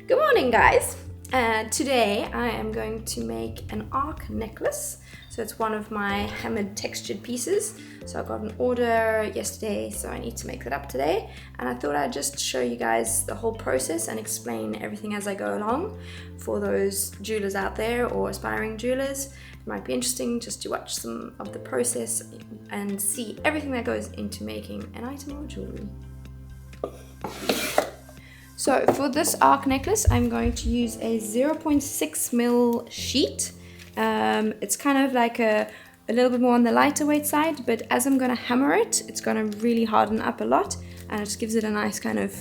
Good morning, guys. Today I am going to make an arc necklace. So it's one of my hammered textured pieces. So I got an order yesterday, so I need to make that up today. And I thought I'd just show you guys the whole process and explain everything as I go along. For those jewelers out there or aspiring jewelers, it might be interesting just to watch some of the process and see everything that goes into making an item or jewelry. So for this arc necklace, I'm going to use a 0.6mm sheet. It's kind of like a little bit more on the lighter weight side, but as I'm going to hammer it, it's going to really harden up a lot, and it just gives it a nice kind of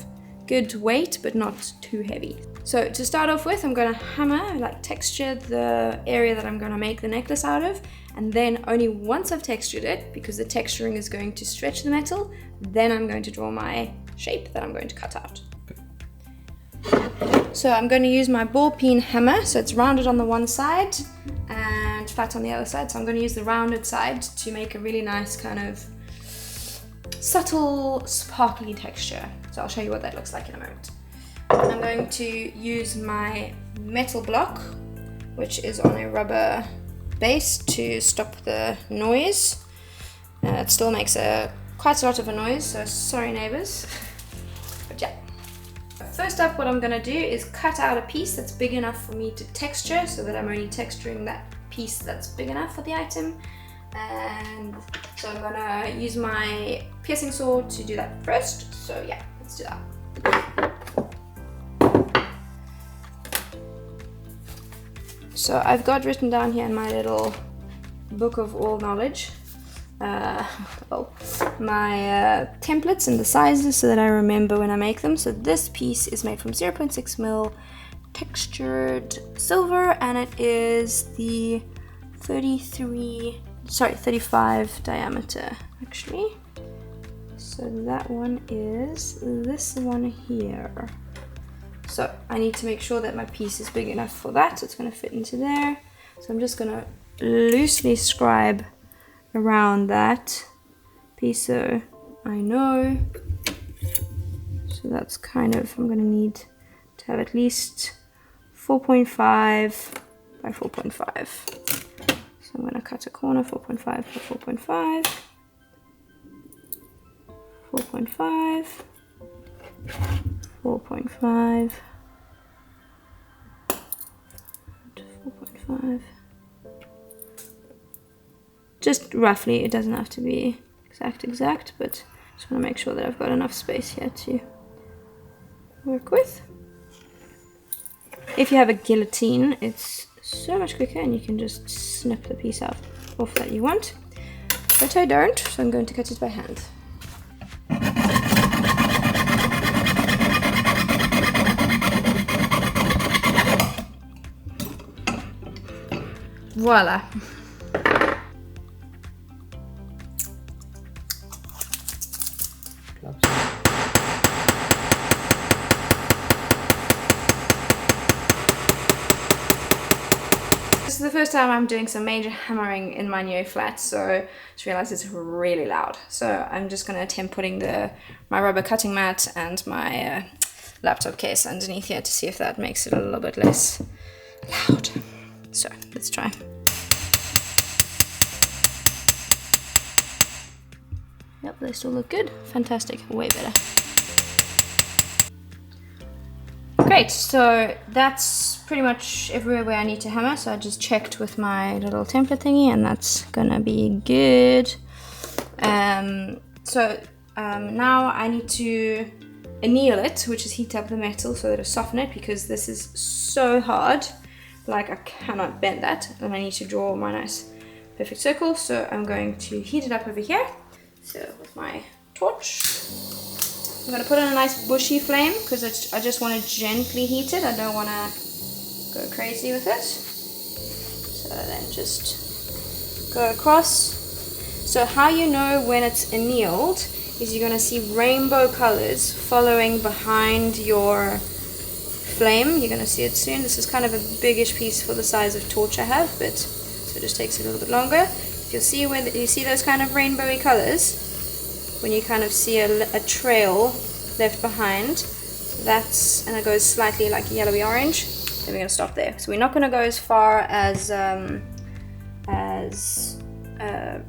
good weight, but not too heavy. So to start off with, I'm going to hammer, like texture the area that I'm going to make the necklace out of, and then only once I've textured it, because the texturing is going to stretch the metal, then I'm going to draw my shape that I'm going to cut out. So I'm going to use my ball peen hammer, so it's rounded on the one side and flat on the other side. So I'm going to use the rounded side to make a really nice kind of subtle sparkly texture. So I'll show you what that looks like in a moment. I'm going to use my metal block, which is on a rubber base, to stop the noise. It still makes quite a lot of a noise, so sorry neighbors. But yeah. First up, what I'm going to do is cut out a piece that's big enough for me to texture, so that I'm only texturing that piece that's big enough for the item. And so I'm going to use my piercing saw to do that first. So yeah, let's do that. So I've got written down here in my little book of all knowledge my templates and the sizes, so that I remember when I make them. So this piece is made from 0.6mm textured silver, and it is the 35 diameter actually. So that one is this one here. So I need to make sure that my piece is big enough for that, so it's going to fit into there. So I'm just going to loosely scribe around that piece so I know. So that's kind of, I'm going to need to have at least 4.5 by 4.5. So I'm going to cut a corner 4.5 by 4.5, 4.5, 4.5, 4.5. Just roughly, it doesn't have to be exact, but just want to make sure that I've got enough space here to work with. If you have a guillotine, it's so much quicker and you can just snip the piece off that you want. But I don't, so I'm going to cut it by hand. Voila! This is the first time I'm doing some major hammering in my new flat, so I just realized it's really loud. So I'm just going to attempt putting my rubber cutting mat and my laptop case underneath here to see if that makes it a little bit less loud. So let's try. Yep, they still look good. Fantastic, way better. Great, so that's pretty much everywhere where I need to hammer. So I just checked with my little template thingy, and that's gonna be good. Now I need to anneal it, which is heat up the metal so that I soften it, because this is so hard. Like, I cannot bend that, and I need to draw my nice perfect circle. So I'm going to heat it up over here. So with my torch, I'm going to put on a nice bushy flame, because I just want to gently heat it. I don't want to go crazy with it. So then just go across. So how you know when it's annealed is you're going to see rainbow colors following behind your flame. You're going to see it soon. This is kind of a biggish piece for the size of torch I have, but so it just takes a little bit longer. You'll see where you see those kind of rainbowy colors, when you kind of see a trail left behind, That's, and it goes slightly like yellowy orange, then we're going to stop there. So we're not going to go as far as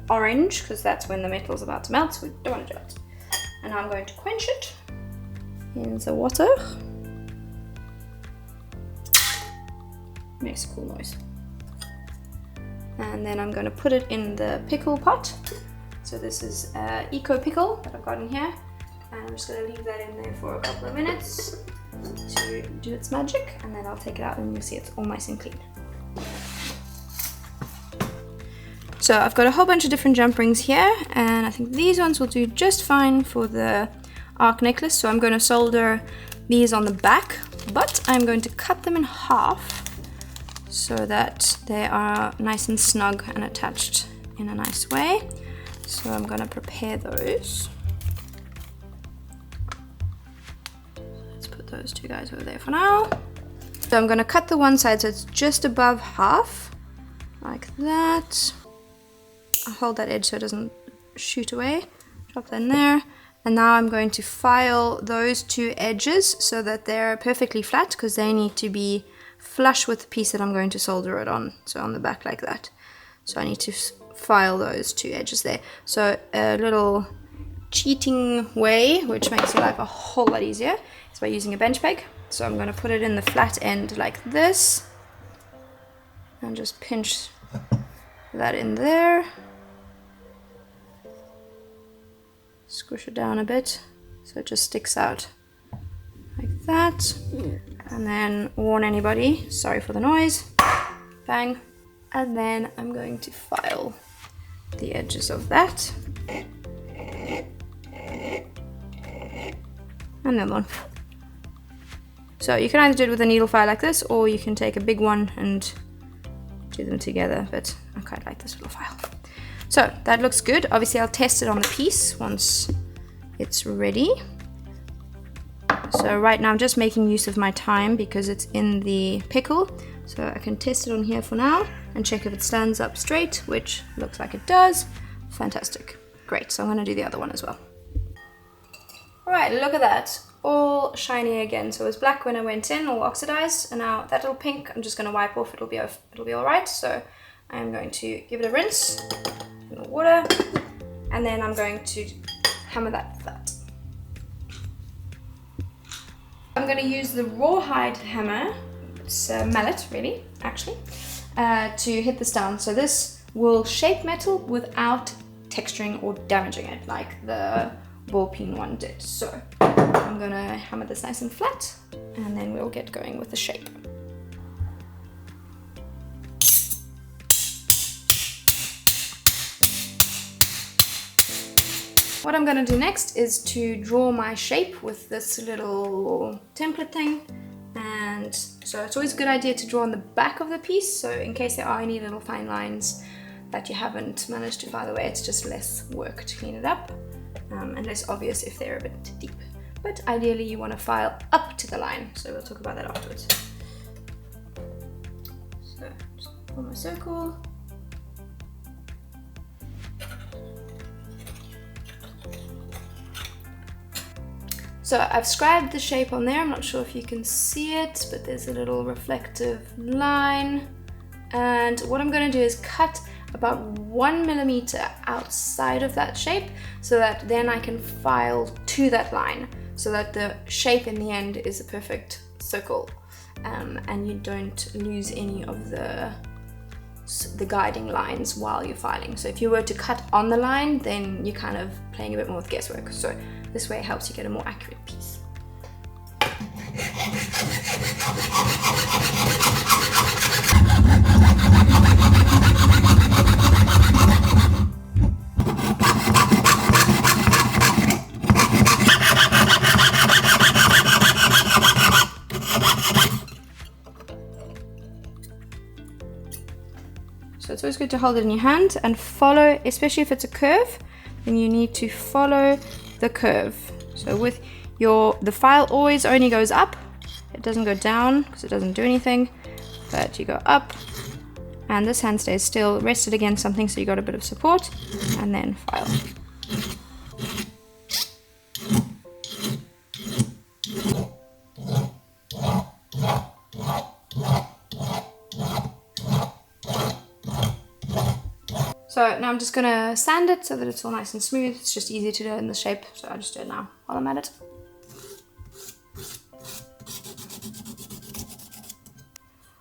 orange, because that's when the metal is about to melt, so we don't want to do it. And now I'm going to quench it in the water. Makes a cool noise. And then I'm going to put it in the pickle pot. So this is eco pickle that I've got in here, and I'm just going to leave that in there for a couple of minutes to do its magic, and then I'll take it out and you'll see it's all nice and clean. So I've got a whole bunch of different jump rings here, and I think these ones will do just fine for the arc necklace. So I'm going to solder these on the back, but I'm going to cut them in half so that they are nice and snug and attached in a nice way. So I'm going to prepare those. Let's put those two guys over there for now. So I'm going to cut the one side so it's just above half, like that. I'll hold that edge so it doesn't shoot away. Drop that in there. And now I'm going to file those two edges so that they're perfectly flat, because they need to be flush with the piece that I'm going to solder it on. So on the back like that. So I need to file those two edges there. So a little cheating way, which makes your life a whole lot easier, is by using a bench peg. So I'm going to put it in the flat end like this. And just pinch that in there. Squish it down a bit so it just sticks out like that. And then warn anybody, sorry for the noise, bang. And then I'm going to file the edges of that. And then one. So you can either do it with a needle file like this, or you can take a big one and do them together, but I quite like this little file. So that looks good. Obviously I'll test it on the piece once it's ready. So right now I'm just making use of my time because it's in the pickle. So I can test it on here for now and check if it stands up straight, which looks like it does. Fantastic. Great, so I'm gonna do the other one as well. All right, look at that. All shiny again. So it was black when I went in, all oxidized, and now that little pink I'm just gonna wipe off. It'll be all right. So I'm going to give it a rinse in the water, and then I'm going to hammer that flat. I'm going to use the rawhide hammer, it's a mallet really, actually, to hit this down. So this will shape metal without texturing or damaging it like the ball peen one did. So I'm going to hammer this nice and flat, and then we'll get going with the shape. What I'm going to do next is to draw my shape with this little template thing, and so it's always a good idea to draw on the back of the piece, so in case there are any little fine lines that you haven't managed to file away, it's just less work to clean it up, and less obvious if they're a bit deep. But ideally you want to file up to the line, so we'll talk about that afterwards. So just form a circle. So I've scribed the shape on there. I'm not sure if you can see it, but there's a little reflective line. And what I'm going to do is cut about 1 millimeter outside of that shape, so that then I can file to that line, so that the shape in the end is a perfect circle, and you don't lose any of the guiding lines while you're filing. So if you were to cut on the line, then you're kind of playing a bit more with guesswork. So this way it helps you get a more accurate piece. So it's always good to hold it in your hand and follow, especially if it's a curve, then you need to follow the curve. So with the file always only goes up, it doesn't go down because it doesn't do anything, but you go up, and this hand stays still, rested against something, so you got a bit of support, and then file. So now I'm just gonna sand it so that it's all nice and smooth. It's just easier to do it in the shape, so I'll just do it now while I'm at it.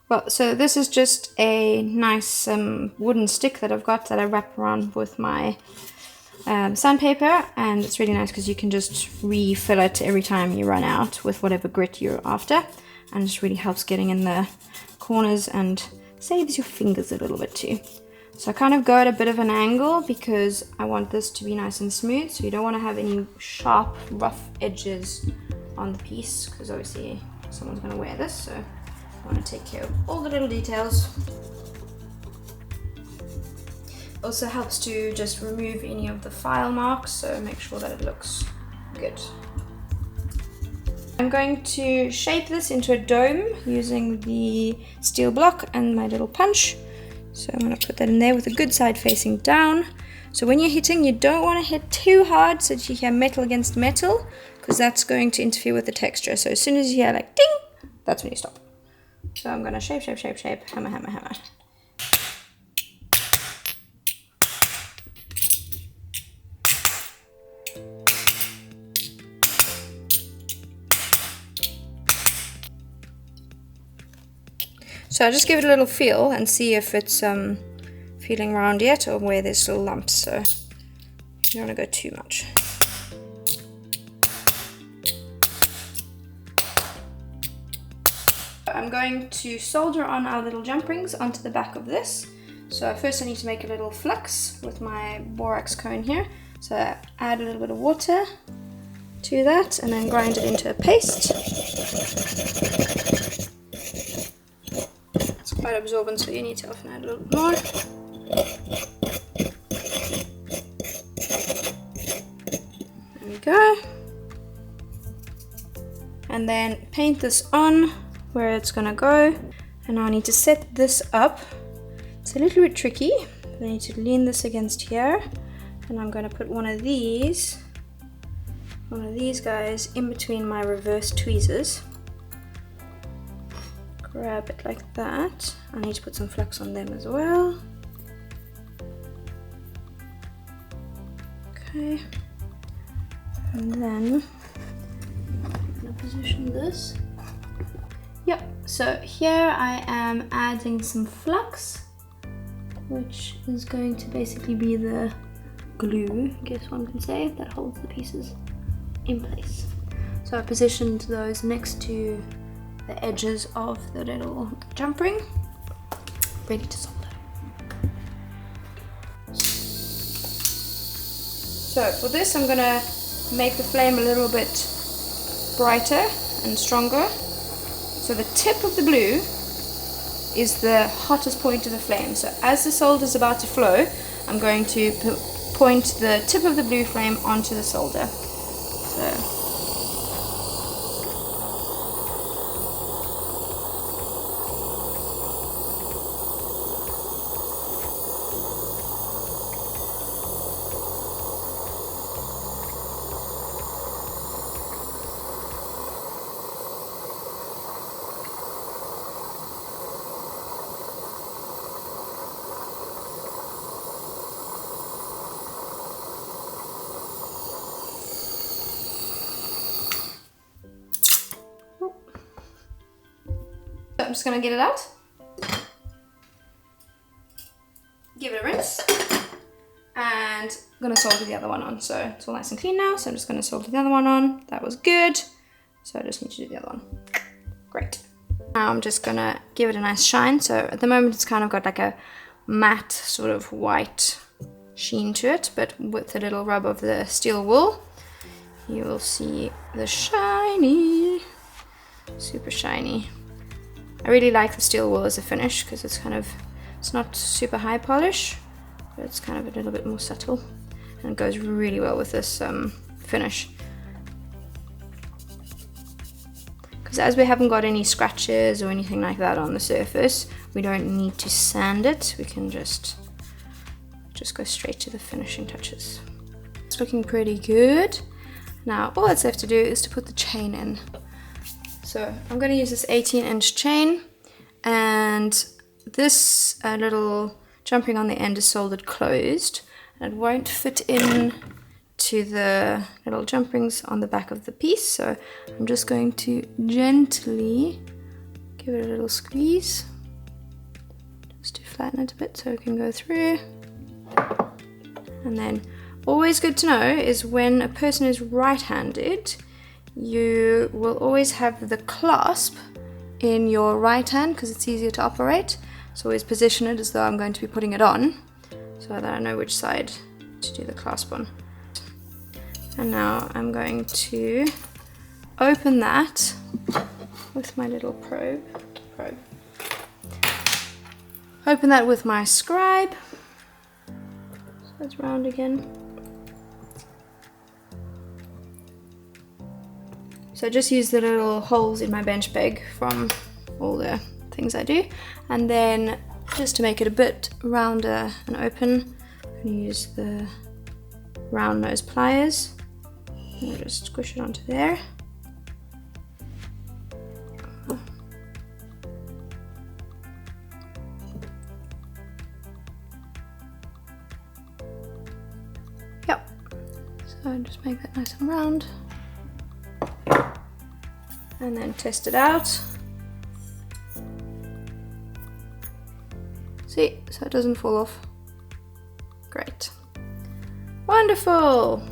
Well, so this is just a nice wooden stick that I've got that I wrap around with my sandpaper, and it's really nice because you can just refill it every time you run out with whatever grit you're after, and it just really helps getting in the corners and saves your fingers a little bit too. So I kind of go at a bit of an angle because I want this to be nice and smooth, so you don't want to have any sharp, rough edges on the piece because obviously someone's going to wear this, so I want to take care of all the little details. Also helps to just remove any of the file marks, so make sure that it looks good. I'm going to shape this into a dome using the steel block and my little punch. So I'm going to put that in there with a good side facing down. So when you're hitting, you don't want to hit too hard so that you hear metal against metal, because that's going to interfere with the texture. So as soon as you hear like ding, that's when you stop. So I'm going to shape, shape, shape, shape, hammer, hammer, hammer. So I'll just give it a little feel and see if it's feeling round yet or where there's little lumps, so you don't want to go too much. I'm going to solder on our little jump rings onto the back of this. So first I need to make a little flux with my borax cone here. So I add a little bit of water to that and then grind it into a paste. Quite absorbent, so you need to often add a little bit more. There we go. And then paint this on where it's gonna go. And now I need to set this up. It's a little bit tricky. I need to lean this against here, and I'm gonna put one of these guys in between my reverse tweezers. Grab it like that. I need to put some flux on them as well. Okay. And then I'm gonna position this. Yep, so here I am adding some flux, which is going to basically be the glue, I guess one can say, that holds the pieces in place. So I positioned those next to the edges of the little jump ring, ready to solder. So for this I'm gonna make the flame a little bit brighter and stronger. So the tip of the glue is the hottest point of the flame. So as the solder is about to flow, I'm going to point the tip of the blue flame onto the solder. So I'm just going to get it out, give it a rinse, and I'm going to solder the other one on. So it's all nice and clean now, so I'm just going to solder the other one on. That was good, so I just need to do the other one. Great. Now I'm just going to give it a nice shine. So at the moment it's kind of got like a matte sort of white sheen to it, but with a little rub of the steel wool you will see the shiny, super shiny. I really like the steel wool as a finish because it's not super high polish, but it's kind of a little bit more subtle, and it goes really well with this finish. Because as we haven't got any scratches or anything like that on the surface, we don't need to sand it. We can just go straight to the finishing touches. It's looking pretty good. Now all that's left to do is to put the chain in. So I'm going to use this 18-inch chain, and this little jumping on the end is soldered closed, and it won't fit in to the little jumpings on the back of the piece. So I'm just going to gently give it a little squeeze just to flatten it a bit so it can go through. And then always good to know is when a person is right-handed, you will always have the clasp in your right hand because it's easier to operate. So always position it as though I'm going to be putting it on so that I know which side to do the clasp on. And now I'm going to open that with my little probe. Open that with my scribe. So it's round again. So just use the little holes in my bench peg from all the things I do. And then just to make it a bit rounder and open, I'm going to use the round nose pliers. And I'll just squish it onto there. Yep. So just make that nice and round. And then test it out. See, so it doesn't fall off. Great. Wonderful.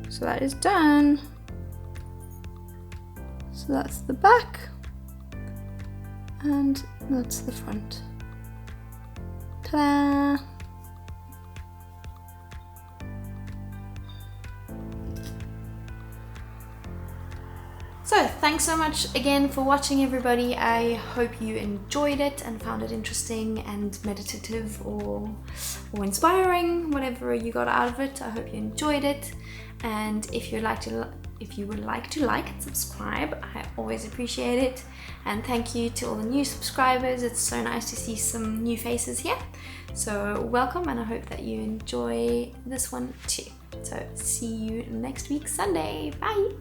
So that is done. So that's the back and that's the front. Ta-da! So thanks so much again for watching, everybody. I hope you enjoyed it and found it interesting and meditative or inspiring, whatever you got out of it. I hope you enjoyed it. And if you would like to like and subscribe, I always appreciate it. And thank you to all the new subscribers. It's so nice to see some new faces here. So welcome, and I hope that you enjoy this one too. So see you next week, Sunday. Bye.